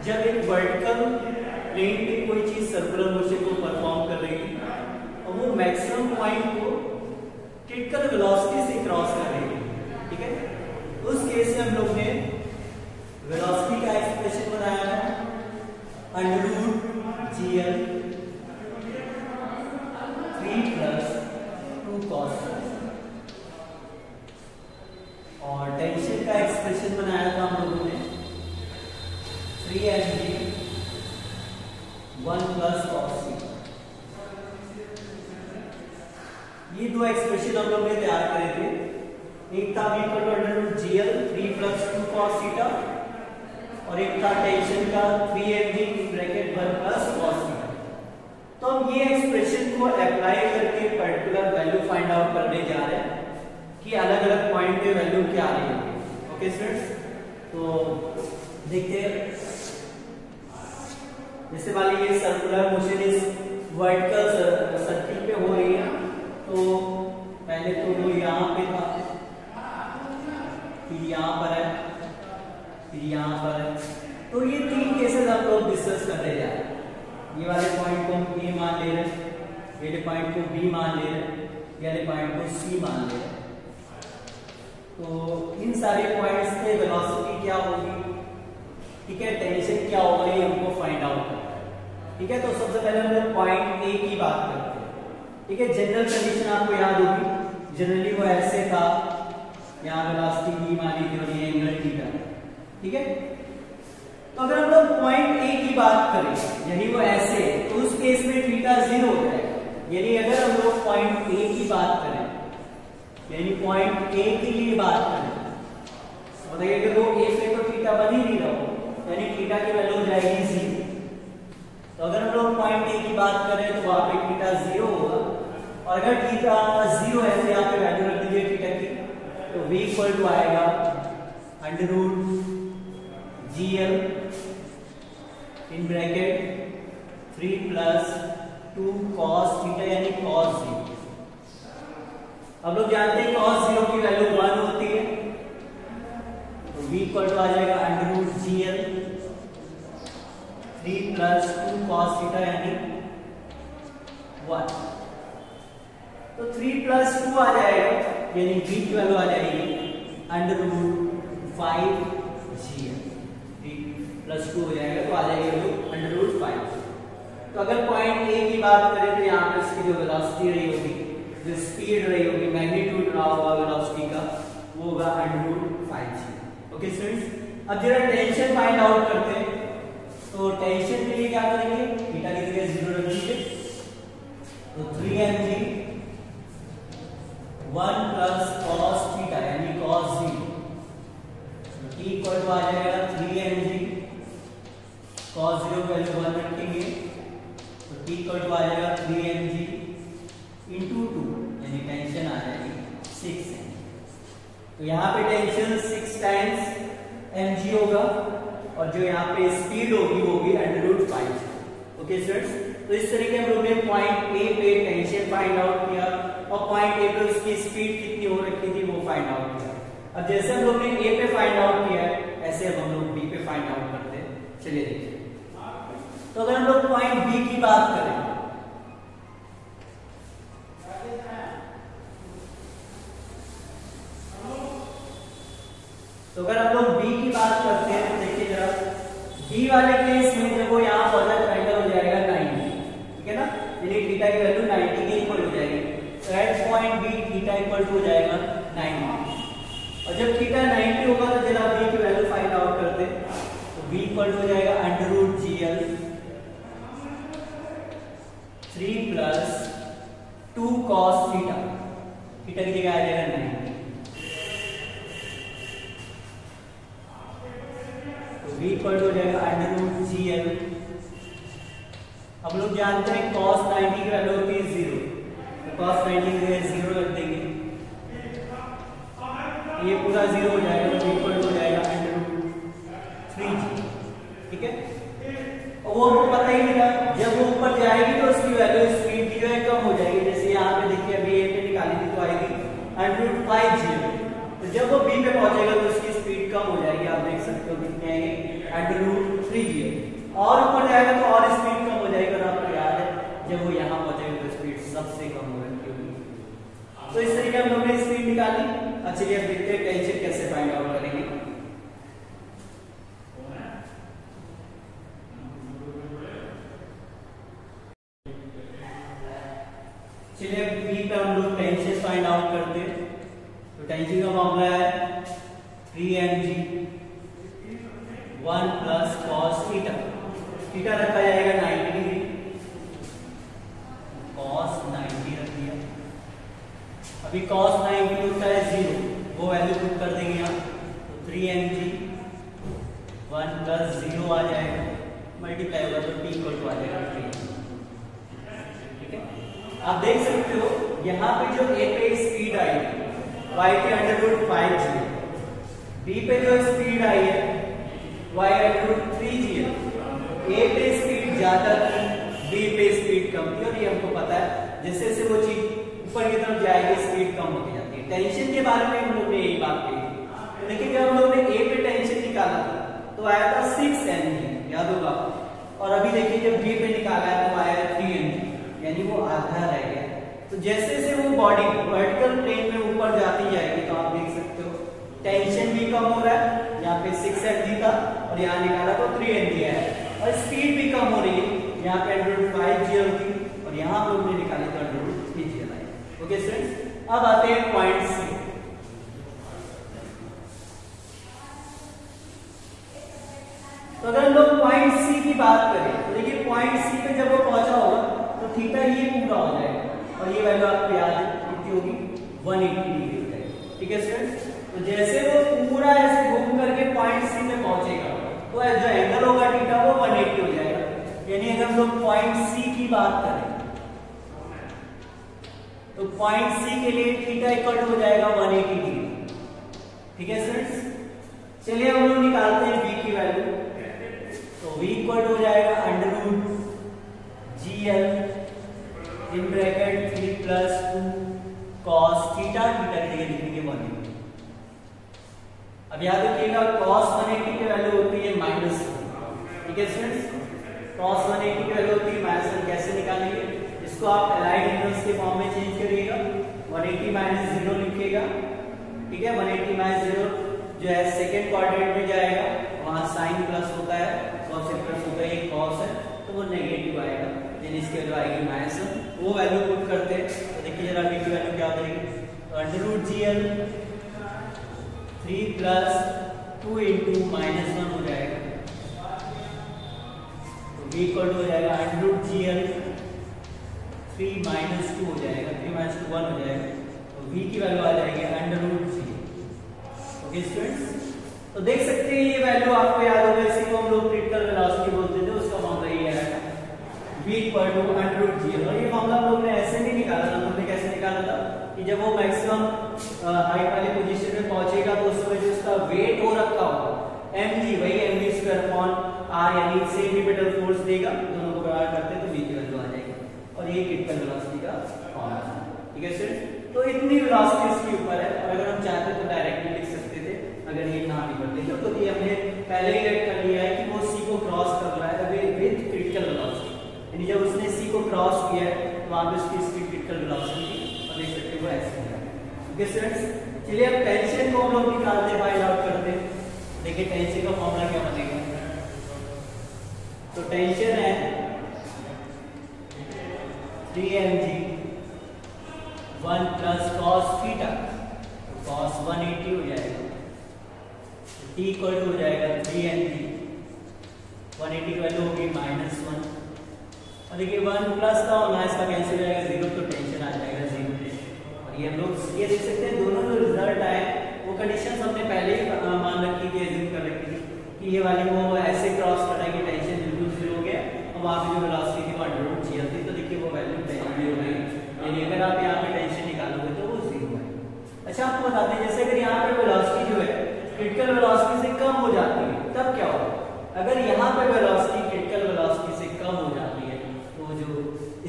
जब एक vertical plane पे कोई चीज सर्कुलर मोशन को परफॉर्म कर रही है और वो मैक्सिमम पॉइंट को क्रिटिकल वेलोसिटी से क्रॉस कर रही है, ठीक है, उस केस में हम लोग ने वेलोसिटी का एक्सप्रेशन बनाया था √GL 3 + 2 cos और टेंशन का एक्सप्रेशन बनाया था हम लोगों ने 3mg 1 + cos θ। ये दो एक्सप्रेशन हम लोग ने तैयार करे थे, एक था √GL 3 + 2 cos θ और एक था टेंशन का 3mg 1 + cos θ। तो हम ये एक्सप्रेशन को अप्लाई करके पर्टिकुलर वैल्यू फाइंड आउट करने जा रहे हैं कि अलग अलग पॉइंट पे वैल्यू क्या आ रही है। ओके स्टूडेंट्स, तो देखते हैं। जैसे मान लीजिए सर्कुलर मोशन इस वर्टिकल सर्किल पे हो रही है, तो पहले तो वो यहाँ पे था, फिर यहाँ पर है, फिर यहाँ पर है। तो ये तीन केसेस हम लोग डिस्कस करने जा रहे हैं। ये वाले पॉइंट को हम A मान ले रहे हैं, ये वाले पॉइंट को B मान ले रहे हैं, ये वाले पॉइंट को C मान ले रहे हैं। तो इन सारे पॉइंट्स पे वेलोसिटी क्या होगी, ठीक है, टेंशन क्या होगा, ये हमको फाइंड आउट करना है, ठीक है। तो सबसे पहले हम लोग पॉइंट A की बात करते हैं, ठीक है। जनरल कंडीशन आपको याद होगी, जनरली वो ऐसे था, यहाँ वेलोसिटी V मानी थी और ये एंगल थीटा, ठीक है। तो अगर हम लोग पॉइंट A की बात करें, यानी वो ऐसे, तो उस केस में थीटा 0 हो जाएगा। यानी अगर हम लोग पॉइंट A की बात करें, यानी पॉइंट A के लिए बात करें, तो बताइए कि वो A पे तो थीटा बन ही नहीं रहा हो, यानी थीटा की वैल्यू हो जाएगी 0। तो अगर हम लोग पॉइंट A की बात करें तो वहां पे थीटा 0 होगा, और अगर थीटा 0 है तो यहाँ पे वैल्यू रख दीजिए थीटा की, तो V इक्वल टू आएगा √GL इन ब्रैकेट 3 + 2 cos θ यानी cos 0। अब लोग जानते हैं cos 0 की वैल्यू 1 होती है, तो V इक्वल टू आ जाएगा √GL 3 + 2 cos θ यानी 1। तो 3 + 2 आ जाएगा, यानी V की वैल्यू आ जाएगी √5GL, 3 + 2 हो जाएगा, तो आ जाएगा √5। तो अगर पॉइंट A की बात करें तो यहाँ पे इसकी जो वेलोसिटी रही होगी, जो स्पीड रही होगी, मैग्नीट्यूड रहा होगा वेलोसिटी का, वो होगा √5G। ओके स्टूडेंट्स, अब जरा टेंशन फाइंड आउट करते हैं। तो टेंशन के लिए क्या करेंगे, थीटा की जगह 0 रख दीजिए, तो 3mg 1 + cos θ यानी cos 0, T इक्वल टू आ जाएगा 3mg cos 0 की वैल्यू 1 रखेंगे, तो T इक्वल टू आ जाएगा 3mg × 2 यानी टेंशन आ जाएगी 6 है। तो यहाँ पे टेंशन 6 टाइम्स mg होगा, और जो यहाँ पे स्पीड होगी वो होगी √5। ओके स्टूडेंट्स, तो इस तरीके हम लोग ने पॉइंट A पे टेंशन फाइंड आउट किया और पॉइंट A पे उसकी स्पीड कितनी हो रखी थी वो फाइंड आउट किया। अब जैसे हम लोग ने A पे फाइंड आउट किया है, ऐसे अब हम लोग B पे फाइंड आउट करते हैं। चलिए देखिए। तो अगर हम लोग पॉइंट B की बात करें, तो अगर हम लोग B की बात करते हैं तो देखिए जरा, B वाले केस में जब वो यहाँ पॉजिटिव ट्रायंगल हो जाएगा 90, ठीक है ना, यानी थीटा की वैल्यू 90 के इक्वल हो जाएगी। तो at point B theta equal to हो जाएगा 90, और जब थीटा 90 होगा तो जरा B की वैल्यू फाइंड आउट करते हैं। तो B इक्वल टू हो जाएगा √GL 3 + 2 cos θ, थीटा की जगह आ जाएगा 90, तो V इक्वल टू हो जाएगा √GL। अब लोग जानते हैं cos 90 की वैल्यू होती है 0, तो cos 90 की जगह 0 रख देंगे, ये पूरा 0 हो जाएगा, तो इक्वल हो जाएगा √3G, ठीक है। और वो हमको पता ही नहीं था, जब वो ऊपर जाएगी तो उसकी वैल्यू स्पीड की जो है कम हो जाएगी। जैसे यहाँ पे देखिए अभी A पे निकाली थी तो आएगी √5G, तो जब वो B पे पहुंचेगा तो उसकी स्पीड कम हो जाएगी। आप देख सकते हो कितने आएंगे √3g और ऊपर जाएगा तो और स्पीड कम हो जाएगी। और आपको याद है जब वो यहाँ पहुंचेगा तो स्पीड सबसे कम हो रखी होगी। तो इस तरीके हम लोग ने स्पीड निकाली। अब चलिए अब देखते हैं टेंशन कैसे फाइंड आउट करेंगे। चलिए बी पे हम लोग टेंशन फाइंड आउट करते हैं। तो टेंशन का मामला है 3mg 1 plus cos theta. Theta रखा जाएगा 90 डिग्री, कॉस 90 रख दिया। अभी कॉस 90 होता है 0, वो वैल्यू पुट कर देंगे यहाँ। तो 3mg 1 प्लस 0 आ जाएगा, मल्टीप्लाई होगा तो t इक्वल टू आ जाएगा 3। ठीक है, आप देख सकते हो यहाँ पे जो a पे स्पीड आई है y के √5g, b पे जो स्पीड आई है y √3g है। a पे स्पीड ज्यादा थी, b पे स्पीड कम थी, और ये हमको पता है जैसे जैसे वो चीज ऊपर की तरफ जाएगी स्पीड कम होती जाती है। टेंशन के बारे में हम लोग ने यही बात कही। देखिए जब हम लोग ने a पे टेंशन निकाला था तो आया था 6mg, याद होगा। और अभी देखिए जब b पे निकाला है तो आया है 3mg, यानी वो आधा रह गया। तो जैसे जैसे वो बॉडी वर्टिकल प्लेन में ऊपर जाती जाएगी तो आप देख सकते हो टेंशन भी कम हो रहा है। यहाँ पे 6mg था और यहाँ निकाला तो 3mg है, और स्पीड भी कम हो रही है। यहाँ पे 5gl थी और यहाँ हम लोग ने निकाली तो 3gl आई। ओके स्टूडेंट्स, अब आते हैं पॉइंट सी। तो अगर हम लोग पॉइंट सी की बात करें तो देखिए पॉइंट सी पे जब वो पहुंचा होगा तो थीटा ये पूरा हो जाएगा, और ये वैल्यू आपको याद है कितनी होगी, 180 डिग्री हो जाएगी। ठीक है स्टूडेंट्स, तो जैसे वो पूरा ऐसे घूम करके पॉइंट सी में पहुंचेगा तो जो एंगल होगा थीटा वो 180 हो जाएगा। यानी अगर हम लोग पॉइंट सी की बात करें तो पॉइंट सी के लिए थीटा इक्वल हो जाएगा 180 डिग्री। ठीक है स्टूडेंट्स, चलिए हम लोग निकालते हैं v की वैल्यू। तो v इक्वल हो जाएगा √gl in bracket 3 plus 2 cos theta, theta की जगह लिखेंगे 180। अब याद रखिएगा cos 180 की वैल्यू होती है -1। ठीक है स्टूडेंट्स, cos 180 की वैल्यू होती है -1। कैसे निकालेंगे इसको, आप एलाइड एंगल्स के फॉर्म में चेंज करिएगा, 180 - 0 लिखिएगा। ठीक है, 180 - 0 जो है सेकंड क्वाड्रेंट में जाएगा, वहां साइन प्लस होता है, cos से प्लस होता है, ये cos है तो वो नेगेटिव आएगा, यानी इसकी वैल्यू आएगी -1। वो वैल्यू पुट करते हैं तो देखिए जरा v की वैल्यू क्या बनेगी, तो √gl 3 प्लस 2 × -1 हो जाएगा। तो v इक्वल हो जाएगा √gl 3 - 2 हो जाएगा, 3 - 2 1 हो जाएगा। तो v की वैल्यू आ जाएगी √g। ओके स्टूडेंट्स, तो देख सकते हैं ये वैल्यू आपको याद होगा, इसी को हम लोग क्रिटिकल वेलोसिटी बोलते थे, उसका फॉर्मूला ये है v इक्वल टू √gl। और ये फॉर्मूला हम लोग ने ऐसे नहीं निकाला था, हमने कैसे निकाला था कि जब वो मैक्सिमम हाइट वाली पोजीशन में पहुंचेगा तो उस समय जो उसका वेट हो रखा होगा mg, वही mv²/r, यानी सेंटीमीटर फोर्स देगा, दोनों को बराबर करते तो v की वैल्यू आ जाएगी। और ये क्रिटिकल वेलोसिटी का फॉर्मूला है। ठीक है स्टूडेंट, तो इतनी वेलोसिटी इसके ऊपर है, और अगर हम चाहते तो डायरेक्टली लिख सकते थे अगर ये ना भी करते तो, क्योंकि हमने पहले ही रेड कर लिया है कि वो सी को क्रॉस कर रहा है विद क्रिटिकल वेलोसिटी, यानी जब उसने सी को क्रॉस किया है तो वहां पे उसकी स्पीड क्रिटिकल वेलोसिटी थी, और देख सकते हो ऐसे है। ओके स्टूडेंट्स, चलिए अब टेंशन को हम लोग निकालते फाइंड आउट करते हैं। देखिए टेंशन का फॉर्मूला क्या बनेगा, तो टेंशन है 3mg 1 plus cos theta, cos 180 हो जाएगा, t इक्वल हो जाएगा 3mg, 180 की वैल्यू होगी -1। और देखिए 1 प्लस का और माइनस का कैंसिल हो जाएगा 0, तो टेंशन आ जाएगा 0। और ये हम लोग ये देख सकते हैं दोनों जो रिजल्ट आए वो कंडीशन हमने पहले ही मान रखी थी, एज्यूम कर रखी थी कि ये वाली वो ऐसे क्रॉस कर रहा है कि टेंशन बिल्कुल 0 हो गया, और वहां पे जो वेलोसिटी थी वो √gl थी, तो देखिए वो वैल्यू पहले हो गई, यानी अगर आप यहाँ पे टेंशन निकालोगे तो वो 0 है। अच्छा आपको बताते हैं जैसे अगर यहाँ पे वेलोसिटी जो है क्रिटिकल वेलोसिटी से कम हो जाती है तब क्या होगा, अगर यहाँ पे वेलोसिटी क्रिटिकल वेलोसिटी से कम हो जाती है तो जो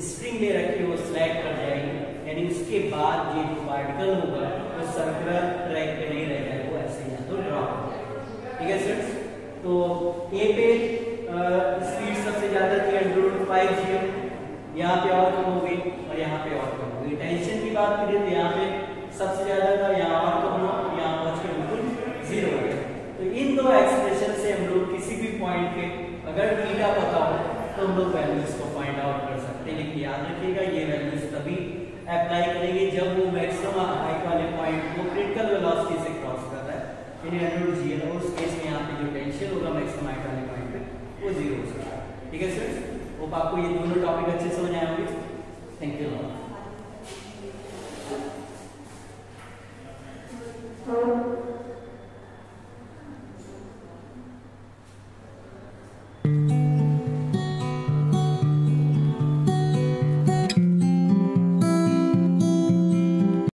स्प्रिंग ले रखी है वो स्लैग कर जाएगी, यानी उसके बाद ये जो पार्टिकल होगा वो सर्कुलर ट्रैक पे नहीं रह जाएगा, वो ऐसे यहाँ तो ड्रॉप हो जाएगा। ठीक है स्टूडेंट्स, तो 0.50, यहाँ पे और कम हो गई और यहाँ पे और कम हो गई। टेंशन की बात करें तो यहाँ पे सबसे ज्यादा था, यहाँ और कम हुआ, यहाँ पहुंच के बिल्कुल 0 हो गया। तो इन दो एक्सप्रेशन से हम लोग किसी भी पॉइंट के अगर थीटा पता हो तो हम लोग वैल्यूज को फाइंड आउट कर सकते हैं। लेकिन याद रखिएगा ये वैल्यूज तभी अप्लाई करेंगे जब वो मैक्सिमम हाइट वाले पॉइंट को क्रिटिकल वेलोसिटी से क्रॉस कर रहा है, यानी अंडर जीरो। उस केस में यहाँ पे जो टेंशन होगा मैक्सिमम हाइट वाले पॉइंट पे वो 0 हो सकता है। ठीक है स्टूडेंट्स, होप आपको ये दोनों टॉपिक अच्छे समझ आए होंगे। Thank you.